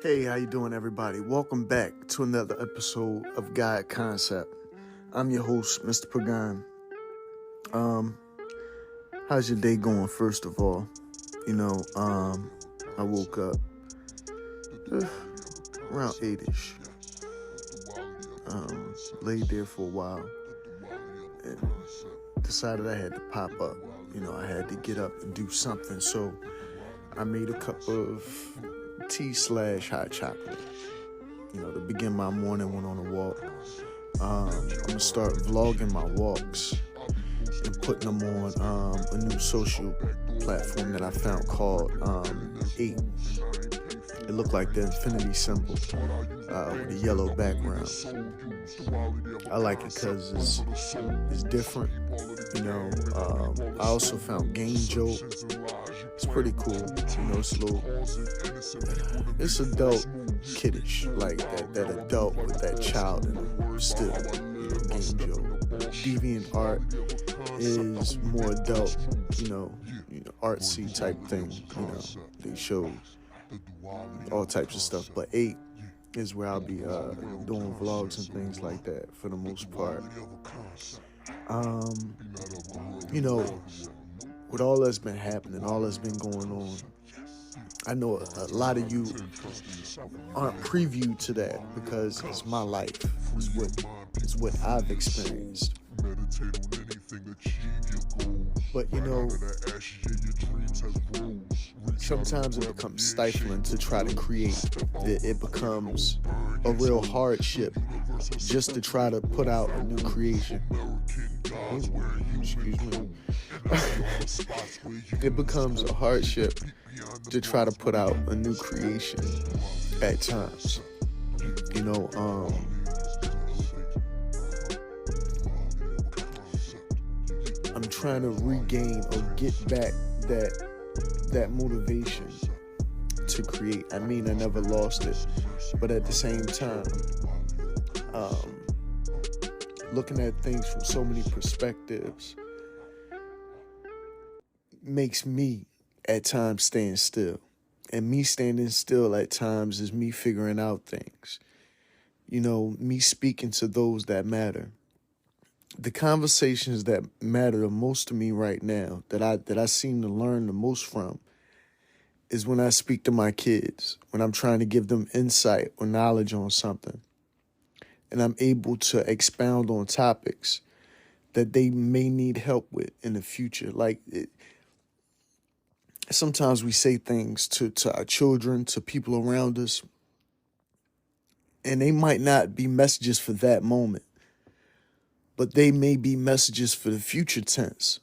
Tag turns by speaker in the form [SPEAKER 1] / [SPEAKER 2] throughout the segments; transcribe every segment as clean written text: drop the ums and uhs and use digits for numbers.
[SPEAKER 1] Hey, how you doing, everybody? Welcome back to another episode of God Concept. I'm your host, Mr. Pagan. How's your day going, first of all? I woke up around 8-ish. Laid there for a while and decided I had to pop up. I had to get up and do something, so I made a cup of tea/hot chocolate. To begin my morning, went on a walk. I'm gonna start vlogging my walks and putting them on a new social platform that I found called 8. It looked like the infinity symbol with a yellow background. I like it because it's different. I also found Game Joke. It's pretty cool. It's adult kiddish, like that adult with that child in them still. Game Joke. Deviant Art is more adult, artsy type thing. They show all types of stuff. But 8 is where I'll be doing vlogs and things like that for the most part. With all that's been happening, all that's been going on, I know a lot of you aren't previewed to that because it's my life. It's what I've experienced. But sometimes it becomes stifling to try to create. It becomes a real hardship just to try to put out a new creation. Excuse me. It becomes a hardship to try to put out a new creation at times. I'm trying to regain or get back that motivation to create. I mean, I never lost it, but at the same time, looking at things from so many perspectives makes me at times stand still. And me standing still at times is me figuring out things. Me speaking to those that matter. The conversations that matter the most to me right now, that I seem to learn the most from, is when I speak to my kids, when I'm trying to give them insight or knowledge on something, and I'm able to expound on topics that they may need help with in the future. Sometimes we say things to our children, to people around us, and they might not be messages for that moment, but they may be messages for the future tense.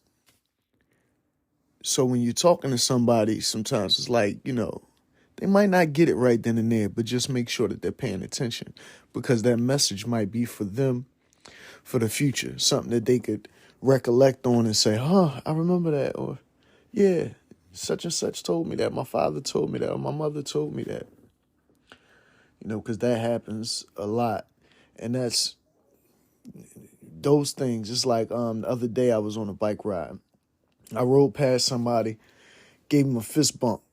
[SPEAKER 1] So when you're talking to somebody, sometimes it's like, they might not get it right then and there, but just make sure that they're paying attention, because that message might be for them for the future, something that they could recollect on and say, I remember that, or yeah, such and such told me that, my father told me that, or my mother told me that, because that happens a lot. And that's those things. It's like the other day I was on a bike ride. I rode past somebody, gave him a fist bump.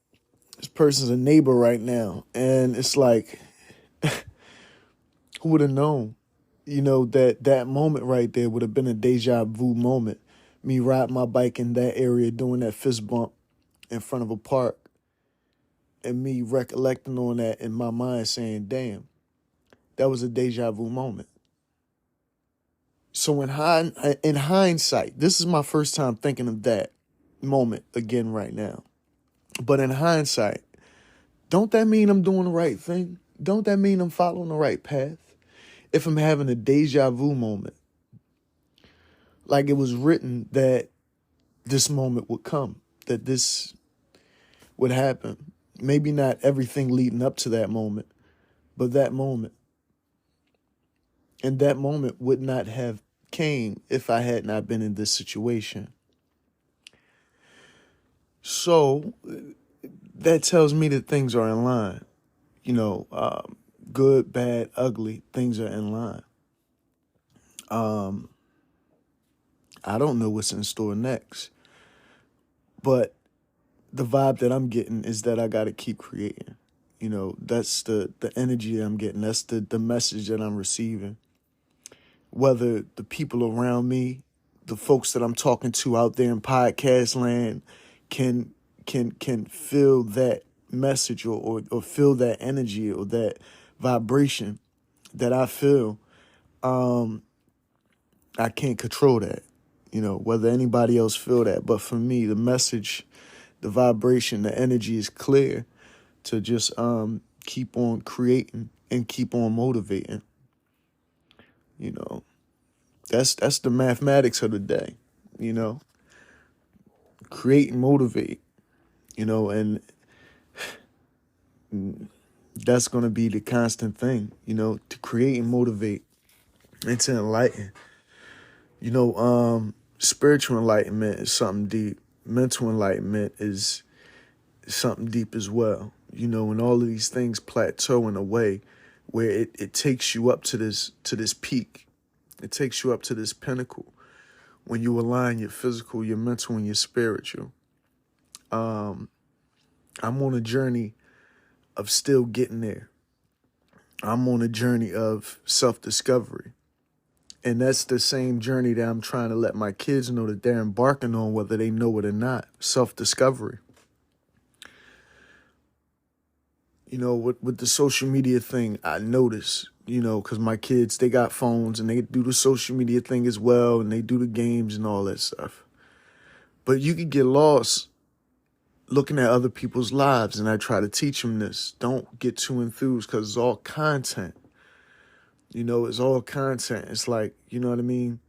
[SPEAKER 1] This person's a neighbor right now. And it's like, who would have known, that moment right there would have been a deja vu moment. Me riding my bike in that area, doing that fist bump in front of a park, and me recollecting on that in my mind saying, damn, that was a deja vu moment. So in hindsight, this is my first time thinking of that moment again right now. But in hindsight, don't that mean I'm doing the right thing? Don't that mean I'm following the right path? If I'm having a deja vu moment, like it was written that this moment would come, that this would happen. Maybe not everything leading up to that moment, but that moment. And that moment would not have came if I had not been in this situation. So that tells me that things are in line. Good, bad, ugly, things are in line. I don't know what's in store next, but the vibe that I'm getting is that I got to keep creating. You know, that's the energy I'm getting. That's the message that I'm receiving. Whether the people around me, the folks that I'm talking to out there in podcast land can feel that message or feel that energy or that vibration that I feel, I can't control that. You know, whether anybody else feel that. But for me, the message, the vibration, the energy is clear to just keep on creating and keep on motivating. You know, that's the mathematics of the day. You know, create and motivate. You know, and that's going to be the constant thing. You know, to create and motivate and to enlighten. You know, spiritual enlightenment is something deep. Mental enlightenment is something deep as well. You know, and all of these things plateau in a way where it takes you up to this peak. It takes you up to this pinnacle when you align your physical, your mental, and your spiritual. I'm on a journey of still getting there. I'm on a journey of self-discovery. And that's the same journey that I'm trying to let my kids know that they're embarking on, whether they know it or not. Self-discovery. You know, with the social media thing, I notice, you know, because my kids, they got phones and they do the social media thing as well, and they do the games and all that stuff. But you could get lost looking at other people's lives, and I try to teach them this. Don't get too enthused because it's all content. You know, it's all content. It's like, you know what I mean?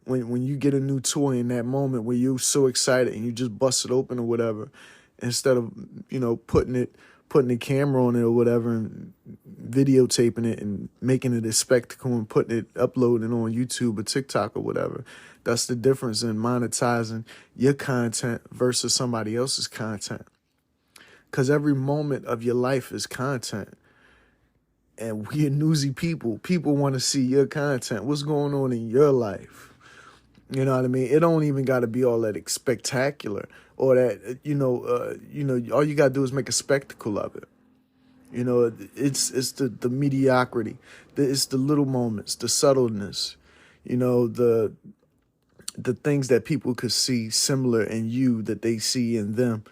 [SPEAKER 1] When you get a new toy in that moment where you're so excited and you just bust it open or whatever, instead of, you know, putting the camera on it or whatever and videotaping it and making it a spectacle and uploading it on YouTube or TikTok or whatever. That's the difference in monetizing your content versus somebody else's content. Because every moment of your life is content. And we're newsy people. People want to see your content. What's going on in your life? You know what I mean? It don't even got to be all that spectacular or that, all you got to do is make a spectacle of it. You know, it's the mediocrity. It's the little moments, the subtleness, you know, the things that people could see similar in you that they see in them.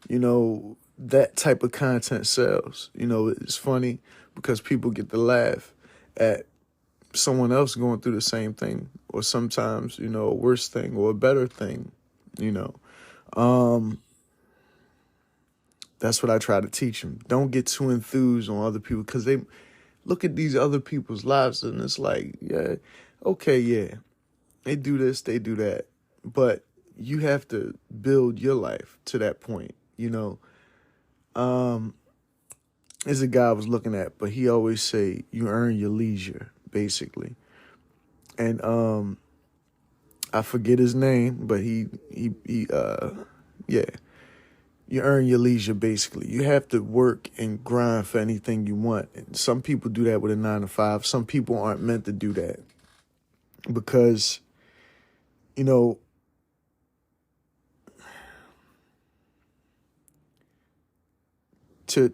[SPEAKER 1] You know, that type of content sells. You know, it's funny because people get to laugh at someone else going through the same thing, or sometimes, you know, a worse thing or a better thing, you know. That's what I try to teach them. Don't get too enthused on other people because they look at these other people's lives and it's like, yeah, okay, yeah, they do this, they do that. But you have to build your life to that point, you know. There's a guy I was looking at, but he always say you earn your leisure, basically. And I forget his name, but yeah. You earn your leisure, basically. You have to work and grind for anything you want. And some people do that with a 9-to-5. Some people aren't meant to do that because, you know, to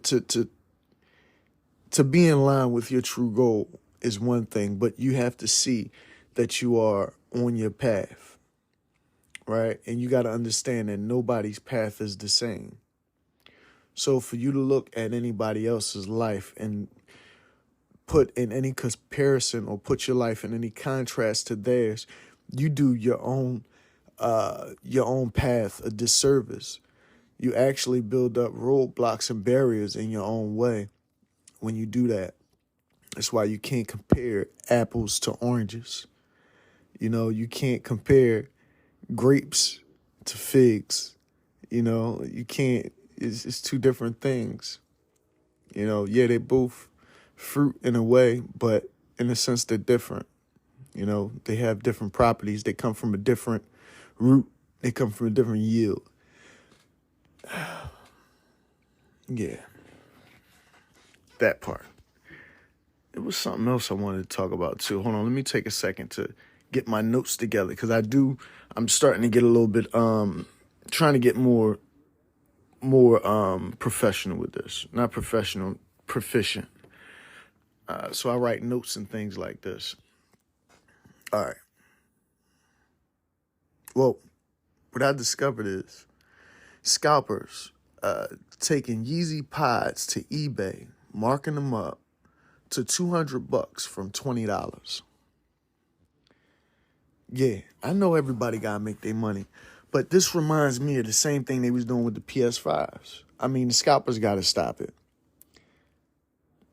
[SPEAKER 1] be in line with your true goal is one thing, but you have to see that you are on your path, right? And you got to understand that nobody's path is the same. So for you to look at anybody else's life and put in any comparison or put your life in any contrast to theirs, you do your own path a disservice. You actually build up roadblocks and barriers in your own way when you do that. That's why you can't compare apples to oranges. You know, you can't compare grapes to figs. You know, you can't. It's two different things. You know, yeah, they both fruit in a way, but in a sense they're different. You know, they have different properties. They come from a different root. They come from a different yield. Yeah. That part. It was something else I wanted to talk about too. Hold on, let me take a second to get my notes together because I'm starting to get a little bit, trying to get more more professional with this. Not professional, proficient. So I write notes and things like this. All right. Well, what I discovered is scalpers taking Yeezy pods to eBay, marking them up to $200 from $20. Yeah, I know everybody gotta make their money, but this reminds me of the same thing they was doing with the PS5s. I mean, the scalpers gotta stop it.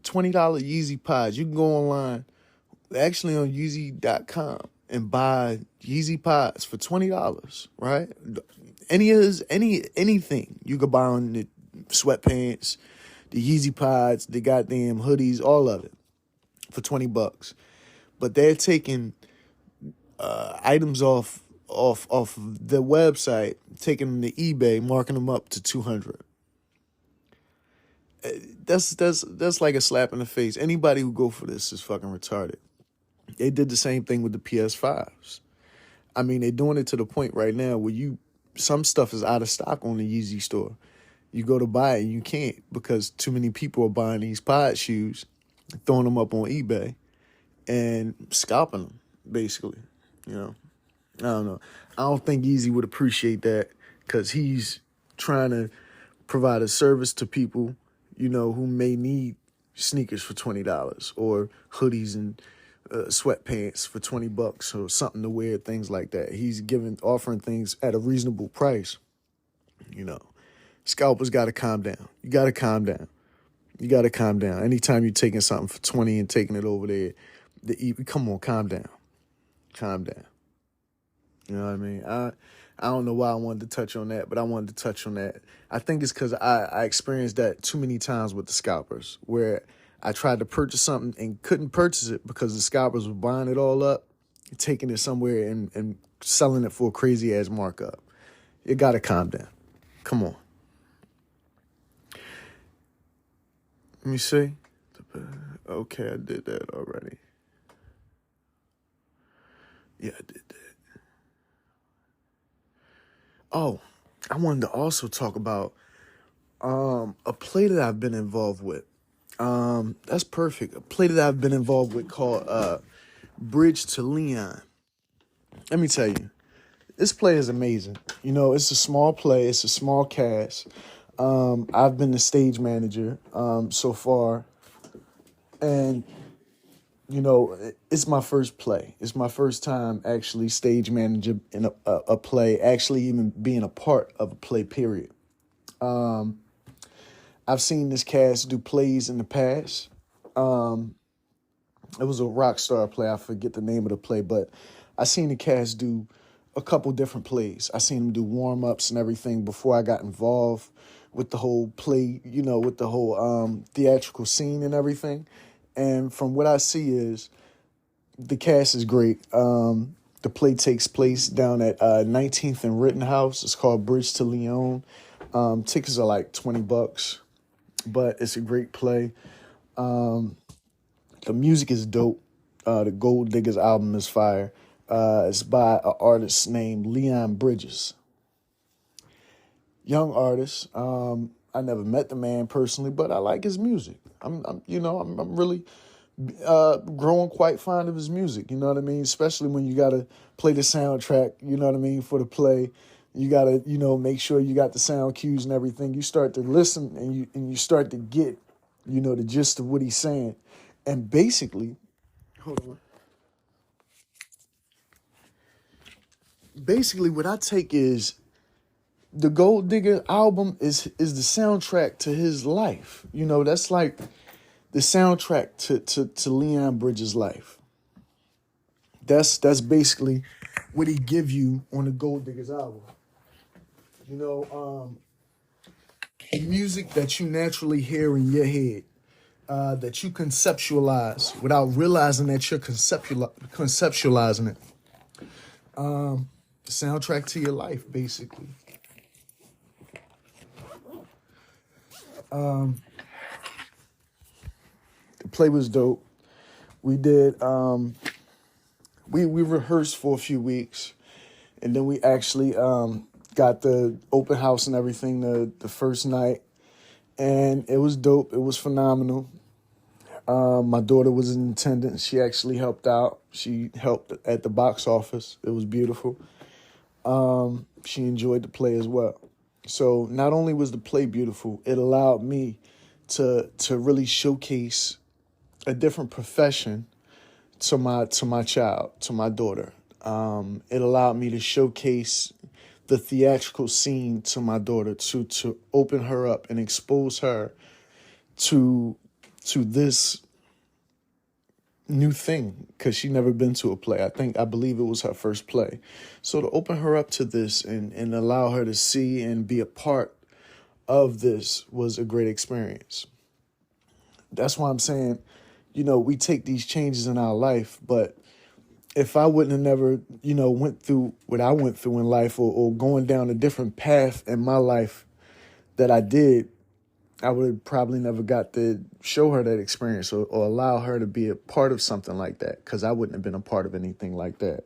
[SPEAKER 1] $20 Yeezy pods. You can go online, actually on Yeezy.com, and buy Yeezy pods for $20, right? Anything you could buy on the sweatpants, the Yeezy pods, the goddamn hoodies, all of it for $20. But they're taking items off the website, taking them to eBay, marking them up to $200. That's like a slap in the face. Anybody who go for this is fucking retarded. They did the same thing with the PS5s. I mean, they're doing it to the point right now where some stuff is out of stock on the Yeezy store. You go to buy it and you can't because too many people are buying these pod shoes, throwing them up on eBay, and scalping them, basically. You know, I don't know. I don't think Yeezy would appreciate that because he's trying to provide a service to people, who may need sneakers for $20 or hoodies and sweatpants for $20 or something to wear, things like that. He's offering things at a reasonable price. Scalpers got to calm down. You got to calm down. You got to calm down. Anytime you're taking something for 20 and taking it over there, come on, calm down. Calm down. You know what I mean? I don't know why I wanted to touch on that, but I wanted to touch on that. I think it's because I experienced that too many times with the scalpers, where I tried to purchase something and couldn't purchase it because the scalpers were buying it all up, taking it somewhere and selling it for a crazy-ass markup. You got to calm down. Come on. Let me see. Okay, I did that already. Yeah, I did that. Oh, I wanted to also talk about a play that I've been involved with. That's perfect. A play that I've been involved with called Bridge to Leon. Let me tell you, this play is amazing. It's a small play. It's a small cast. I've been the stage manager so far, and it's my first play. It's my first time actually stage manager in a play, actually even being a part of a play, period. I've seen this cast do plays in the past. It was a rock star play. I forget the name of the play, but I seen the cast do a couple different plays. I seen them do warm-ups and everything before I got involved with the whole play, with the whole theatrical scene and everything. And from what I see is the cast is great. The play takes place down at 19th and Rittenhouse. It's called Bridge to Leon. Tickets are like $20, but it's a great play. The music is dope. The Gold Diggers album is fire. It's by an artist named Leon Bridges. Young artist. I never met the man personally, but I like his music. I'm really growing quite fond of his music. You know what I mean? Especially when you gotta play the soundtrack. You know what I mean, for the play. You gotta make sure you got the sound cues and everything. You start to listen and you start to get the gist of what he's saying. And basically, hold on. Basically, what I take is the Gold Digger album is the soundtrack to his life. That's like the soundtrack to Leon Bridges' life. That's basically what he give you on the Gold Diggers album. Music that you naturally hear in your head, that you conceptualize without realizing that you're conceptualizing it. The soundtrack to your life, basically. The play was dope. We did we rehearsed for a few weeks, and then we actually got the open house and everything the first night, and it was dope. It was phenomenal. My daughter was in attendance. She actually helped out. She helped at the box office. It was beautiful. She enjoyed the play as well. So not only was the play beautiful, it allowed me to really showcase a different profession to my child, to my daughter. It allowed me to showcase the theatrical scene to my daughter, to open her up and expose her to this new thing, because she never been to a play. I believe it was her first play. So to open her up to this and allow her to see and be a part of this was a great experience. That's why I'm saying, we take these changes in our life, but if I wouldn't have never, went through what I went through in life, or going down a different path in my life that I did, I would have probably never got to show her that experience, or allow her to be a part of something like that, because I wouldn't have been a part of anything like that.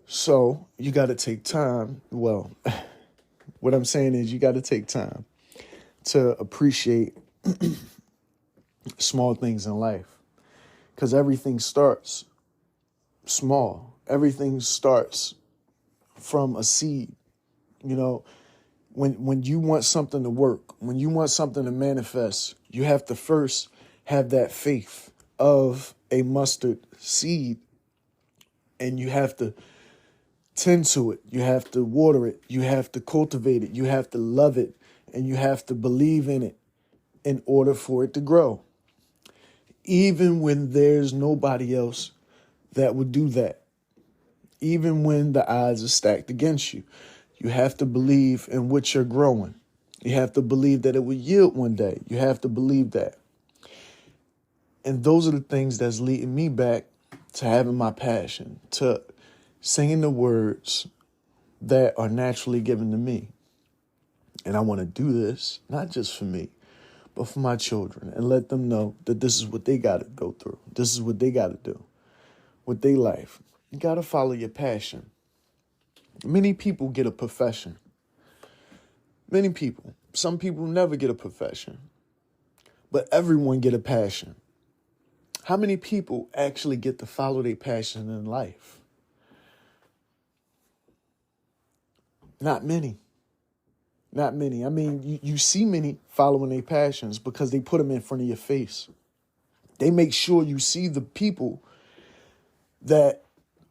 [SPEAKER 1] So you got to take time. Well, what I'm saying is you got to take time to appreciate small things in life, because everything starts small. Everything starts from a seed. When you want something to work, when you want something to manifest, you have to first have that faith of a mustard seed, and you have to tend to it. You have to water it. You have to cultivate it. You have to love it, and you have to believe in it in order for it to grow. Even when there's nobody else that would do that, even when the odds are stacked against you, you have to believe in what you're growing. You have to believe that it will yield one day. You have to believe that. And those are the things that's leading me back to having my passion, to singing the words that are naturally given to me. And I want to do this, not just for me, but for my children, and let them know that this is what they got to go through. This is what they got to do with their life. You got to follow your passion. Many people get a profession. Many people. Some people never get a profession. But everyone get a passion. How many people actually get to follow their passion in life? Not many. Not many. I mean, you see many following their passions because they put them in front of your face. They make sure you see the people that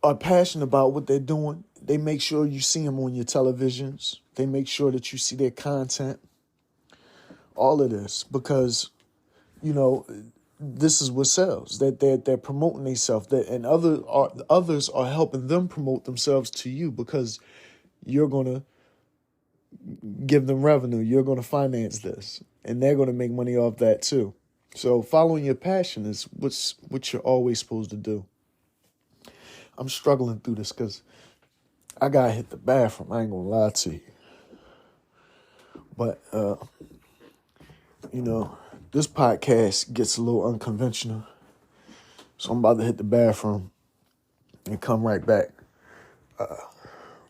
[SPEAKER 1] are passionate about what they're doing. They make sure you see them on your televisions. They make sure that you see their content. All of this because, this is what sells. That they're promoting themselves. And others are helping them promote themselves to you because you're going to give them revenue. You're going to finance this. And they're going to make money off that too. So following your passion is what you're always supposed to do. I'm struggling through this because I got to hit the bathroom. I ain't going to lie to you. But, this podcast gets a little unconventional. So I'm about to hit the bathroom and come right back.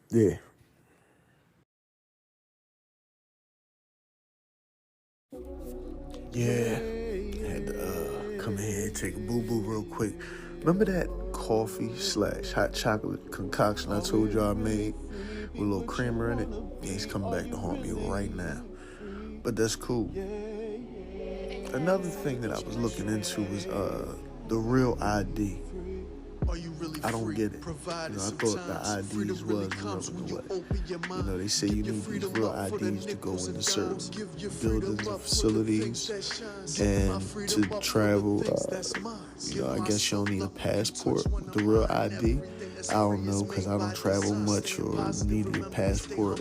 [SPEAKER 1] Yeah. Yeah. Had to come in here and take a boo-boo real quick. Remember that coffee/hot chocolate concoction I told y'all I made with a little creamer in it? Yeah, he's coming back to haunt me right now. But that's cool. Another thing that I was looking into was the real ID. I don't get it. I thought the IDs was what. They say you need these real IDs to go into certain buildings and facilities and to travel. I guess you don't need a passport with the real ID. I don't know because I don't travel much or need a passport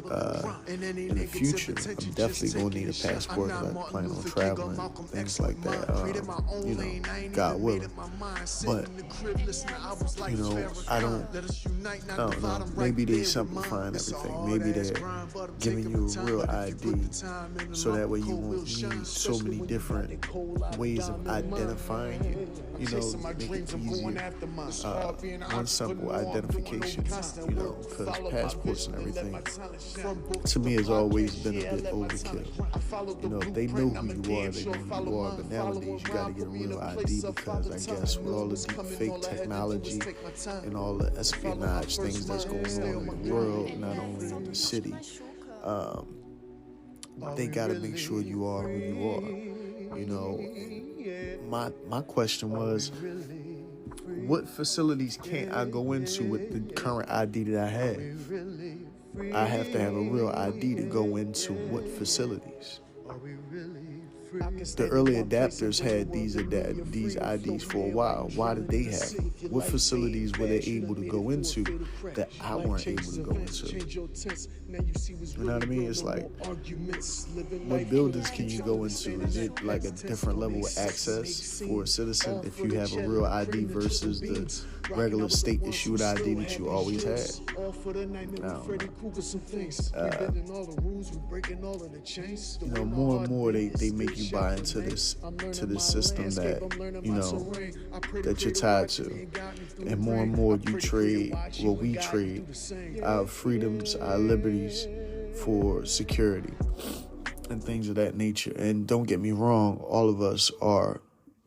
[SPEAKER 1] in the future. I'm definitely going to need a passport because I plan on traveling, things like that, God willing. But, I don't know. Maybe they simplifying everything. Maybe they're giving you a real ID so that way you won't need so many different ways of identifying you. Make it easier. One simple ID identification, because passports and everything, to me, has always been a bit overkill. They know who you are, but nowadays you gotta get a real ID because I guess with all the deep fake technology and all the espionage things that's going on in the world, not only in the city, they gotta make sure you are who you are. My question was, what facilities can't I go into with the current ID that I have? I have to have a real ID to go into what facilities? The early adapters had these IDs for a while. Why did they have them? What facilities were they able to go into that I weren't able to go into? You know what I mean? It's like, what buildings can you go into? Is it like a different level of access for a citizen if you have a real ID versus the regular state issued ID that you always had? More and more they make you buy into this system that that you're tied to, and more you trade, we trade our freedoms, our liberties for security and things of that nature. And don't get me wrong, all of us are,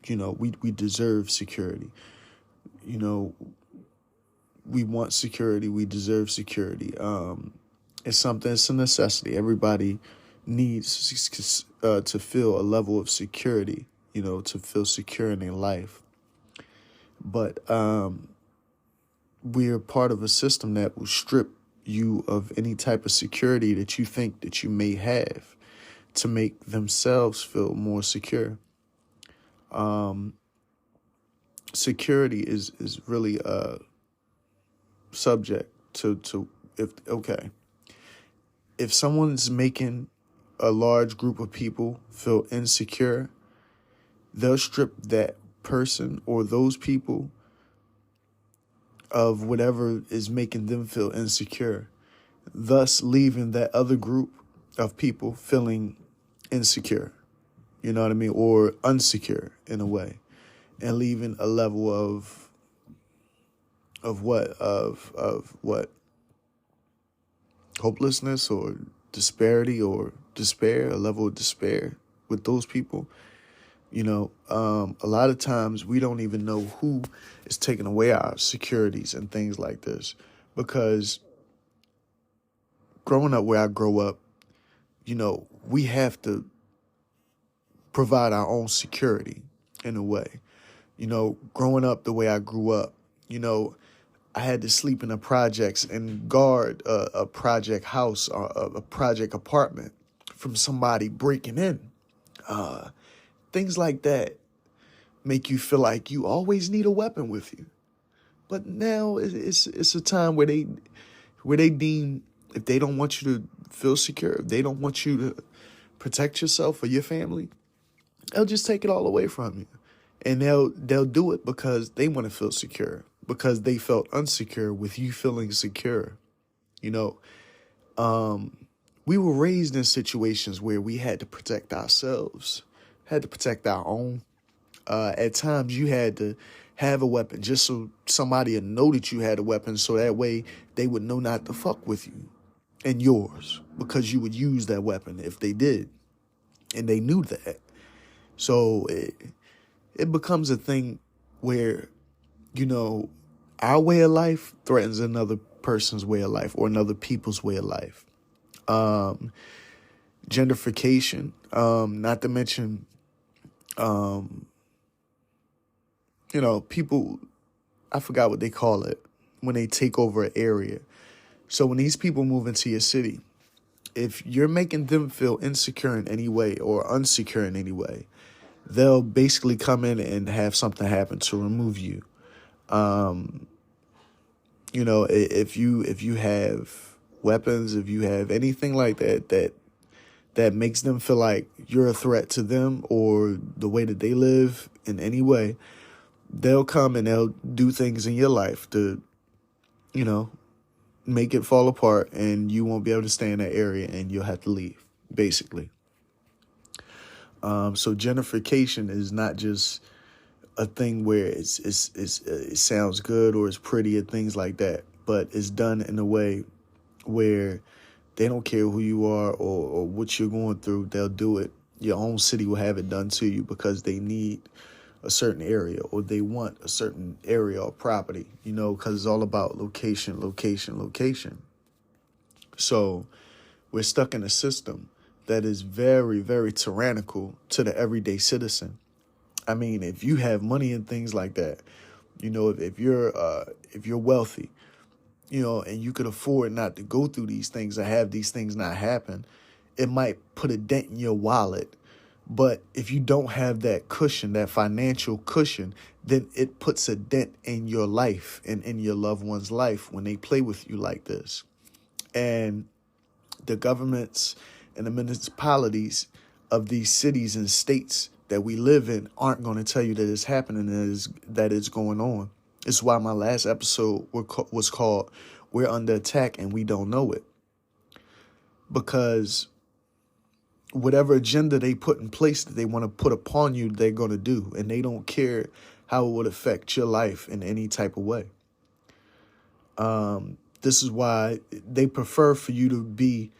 [SPEAKER 1] we deserve security. We want security, we deserve security. It's a necessity. Everybody needs to feel a level of security, to feel secure in their life. But we're part of a system that will strip you of any type of security that you think that you may have to make themselves feel more secure. Security is really subject to if someone's making a large group of people feel insecure, they'll strip that person or those people of whatever is making them feel insecure, thus leaving that other group of people feeling insecure, you know what I mean, or unsecure in a way, and leaving a level of what hopelessness or disparity or despair, a level of despair with those people. A lot of times we don't even know who is taking away our securities and things like this, because growing up where I grew up, we have to provide our own security in a way. Growing up the way I grew up, I had to sleep in the projects and guard a project house or a project apartment from somebody breaking in. Things like that make you feel like you always need a weapon with you. But now it's a time where they deem, if they don't want you to feel secure, if they don't want you to protect yourself or your family, they'll just take it all away from you. And they'll do it because they want to feel secure, because they felt unsecure with you feeling secure. We were raised in situations where we had to protect ourselves, had to protect our own. At times you had to have a weapon just so somebody would know that you had a weapon, so that way they would know not to fuck with you and yours, because you would use that weapon if they did. And they knew that. So it becomes a thing where, our way of life threatens another person's way of life or another people's way of life. Gentrification, not to mention, people, I forgot what they call it, when they take over an area. So when these people move into your city, if you're making them feel insecure in any way or unsecure in any way, they'll basically come in and have something happen to remove you. If you have weapons, if you have anything like that makes them feel like you're a threat to them or the way that they live in any way, they'll come and they'll do things in your life to, make it fall apart, and you won't be able to stay in that area and you'll have to leave, basically. So gentrification is not just a thing where it sounds good or it's pretty and things like that, but it's done in a way where they don't care who you are or what you're going through. They'll do it. Your own city will have it done to you because they need a certain area or they want a certain area or property, because it's all about location, location, location. So we're stuck in a system that is very, very tyrannical to the everyday citizen. I mean, if you have money and things like that, if you're wealthy, and you could afford not to go through these things or have these things not happen, it might put a dent in your wallet. But if you don't have that cushion, that financial cushion, then it puts a dent in your life and in your loved one's life when they play with you like this. And the governments and the municipalities of these cities and states that we live in aren't going to tell you that it's happening, that it's going on. It's why my last episode was called "We're Under Attack and We Don't Know It." Because whatever agenda they put in place that they want to put upon you, they're going to do. And they don't care how it would affect your life in any type of way. This is why they prefer for you to be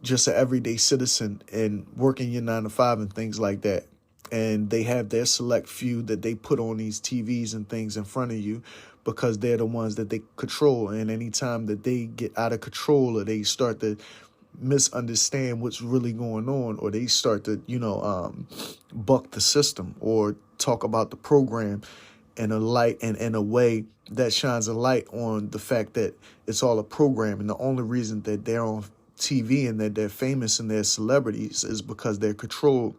[SPEAKER 1] just an everyday citizen and working your 9 to 5 and things like that. And they have their select few that they put on these TVs and things in front of you because they're the ones that they control. And anytime that they get out of control or they start to misunderstand what's really going on, or they start to, buck the system or talk about the program in a light and in a way that shines a light on the fact that it's all a program. And the only reason that they're on TV and that they're famous and they're celebrities is because they're controlled.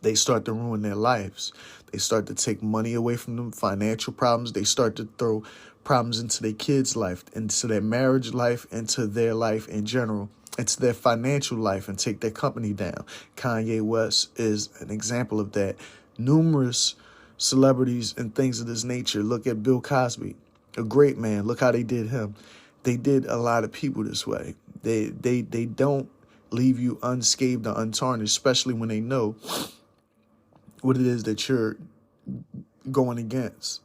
[SPEAKER 1] They start to ruin their lives. They start to take money away from them, financial problems. They start to throw problems into their kids' life, into their marriage life, into their life in general, into their financial life, and take their company down. Kanye West is an example of that. Numerous celebrities and things of this nature. Look at Bill Cosby, a great man. Look how they did him. They did a lot of people this way. They don't leave you unscathed or untarnished, especially when they know what it is that you're going against.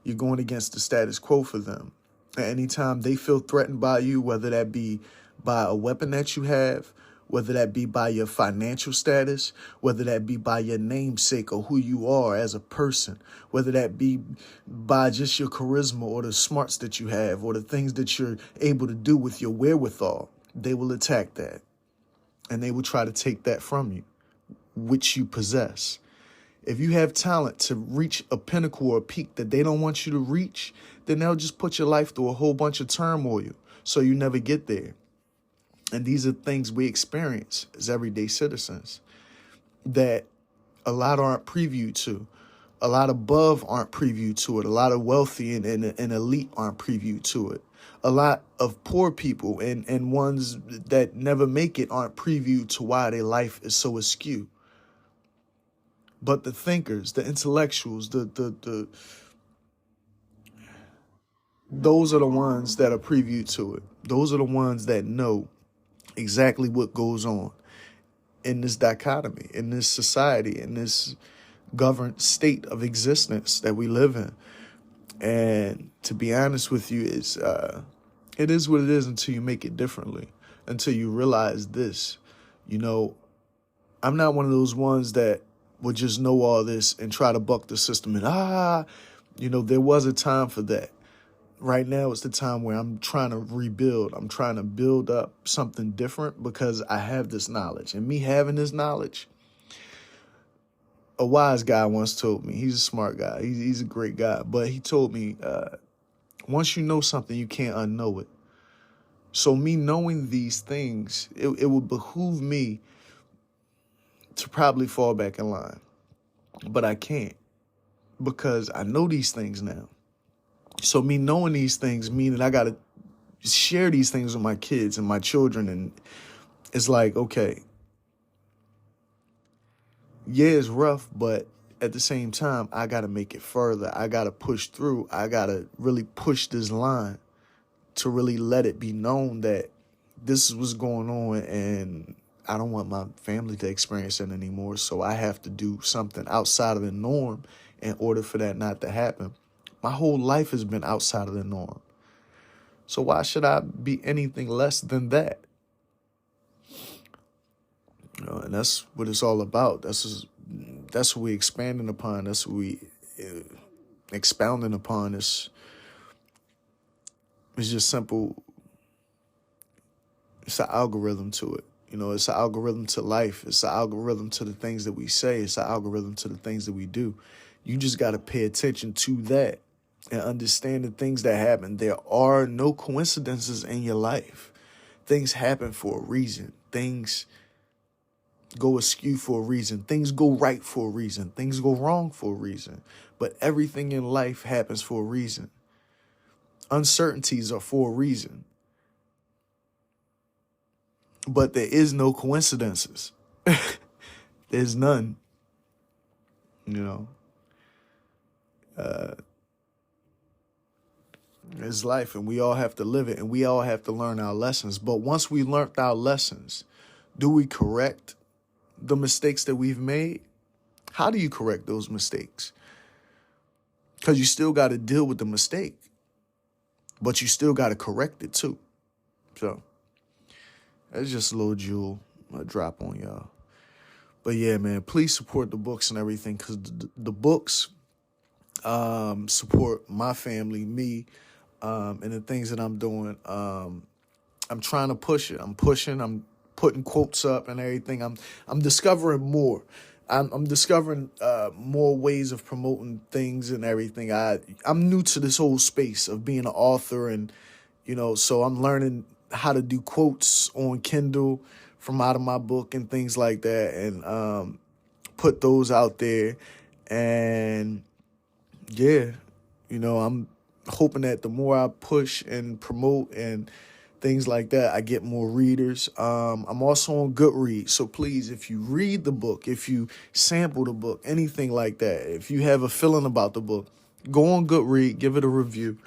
[SPEAKER 1] You're going against the status quo for them. At any time they feel threatened by you, whether that be by a weapon that you have, whether that be by your financial status, whether that be by your namesake or who you are as a person, whether that be by just your charisma or the smarts that you have or the things that you're able to do with your wherewithal, they will attack that. And they will try to take that from you, which you possess. If you have talent to reach a pinnacle or a peak that they don't want you to reach, then they'll just put your life through a whole bunch of turmoil so you never get there. And these are things we experience as everyday citizens that a lot aren't previewed to. A lot above aren't previewed to it. A lot of wealthy and elite aren't previewed to it. A lot of poor people and ones that never make it aren't previewed to why their life is so askew. But the thinkers, the intellectuals, those are the ones that are previewed to it. Those are the ones that know exactly what goes on in this dichotomy, in this society, in this governed state of existence that we live in. And to be honest with you, it is what it is until you make it differently, until you realize this. I'm not one of those ones that would just know all this and try to buck the system. And, there was a time for that. Right now it's the time where I'm trying to rebuild. I'm trying to build up something different because I have this knowledge. And me having this knowledge, a wise guy once told me, he's a smart guy, he's a great guy, but he told me, once you know something, you can't unknow it. So me knowing these things, it would behoove me to probably fall back in line. But I can't because I know these things now. So me knowing these things mean that I got to share these things with my kids and my children. And it's like, okay, yeah, it's rough, but at the same time, I got to make it further. I got to push through. I got to really push this line to really let it be known that this is what's going on. And I don't want my family to experience it anymore. So I have to do something outside of the norm in order for that not to happen. My whole life has been outside of the norm. So why should I be anything less than that? And that's what it's all about. That's what we expanding upon. That's what we expounding upon. It's just simple. It's an algorithm to it. It's an algorithm to life. It's an algorithm to the things that we say. It's an algorithm to the things that we do. You just got to pay attention to that and understand the things that happen. There are no coincidences in your life. Things happen for a reason. Things go askew for a reason. Things go right for a reason. Things go wrong for a reason. But everything in life happens for a reason. Uncertainties are for a reason. But there is no coincidences. There's none. It's life, and we all have to live it, and we all have to learn our lessons. But once we learned our lessons, do we correct the mistakes that we've made? How do you correct those mistakes? Because you still got to deal with the mistake, but you still got to correct it too. So that's just a little jewel I drop on y'all. But yeah, man, please support the books and everything, because the books support my family, me, and the things that I'm doing. I'm trying to push it. I'm putting quotes up and everything. I'm discovering more. I'm discovering more ways of promoting things and everything. I'm new to this whole space of being an author, and so I'm learning how to do quotes on Kindle from out of my book and things like that, and put those out there. And yeah, I'm hoping that the more I push and promote and things like that, I get more readers. I'm also on Goodreads. So please, if you read the book, if you sample the book, anything like that, if you have a feeling about the book, go on Goodreads, give it a review.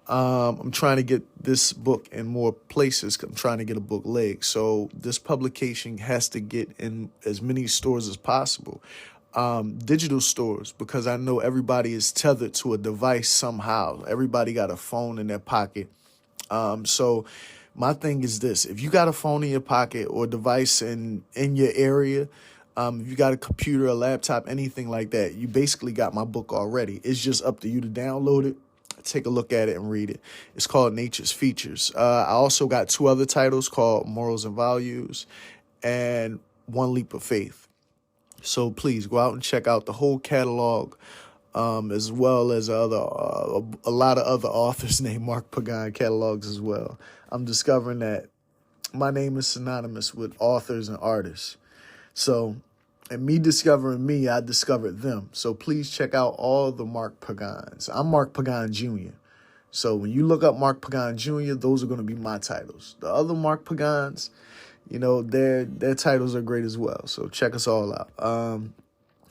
[SPEAKER 1] I'm trying to get this book in more places. I'm trying to get a book leg. So this publication has to get in as many stores as possible. Digital stores, because I know everybody is tethered to a device somehow. Everybody got a phone in their pocket. So my thing is this: if you got a phone in your pocket or device in your area, if you got a computer, a laptop, anything like that, you basically got my book already. It's just up to you to download it, take a look at it, and read it. It's called Nature's Features. I also got 2 other titles called Morals and Values and One Leap of Faith. So please go out and check out the whole catalog, as well as a lot of other authors named Mark Pagan catalogs as well. I'm discovering that my name is synonymous with authors and artists. So, and me discovering me, I discovered them. So please check out all the Mark Pagans. I'm Mark Pagan Jr. So when you look up Mark Pagan Jr., those are going to be my titles. The other Mark Pagans, their titles are great as well. So check us all out.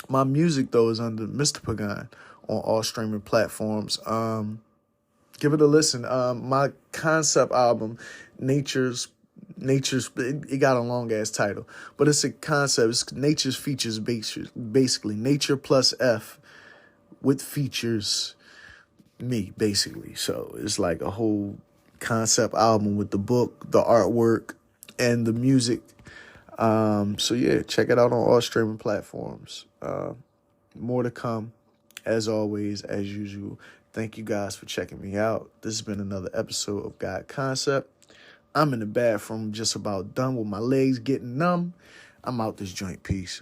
[SPEAKER 1] My music, though, is under Mr. Pagan on all streaming platforms. Give it a listen. My concept album, Nature's, it got a long-ass title, but it's a concept. It's Nature's Features, basically. Nature plus F with features me, basically. So it's like a whole concept album with the book, the artwork, and the music. So yeah, check it out on all streaming platforms. More to come, as always, as usual. Thank you guys for checking me out. This has been another episode of God Concept. I'm in the bathroom, just about done with my legs getting numb. I'm out this joint. Peace.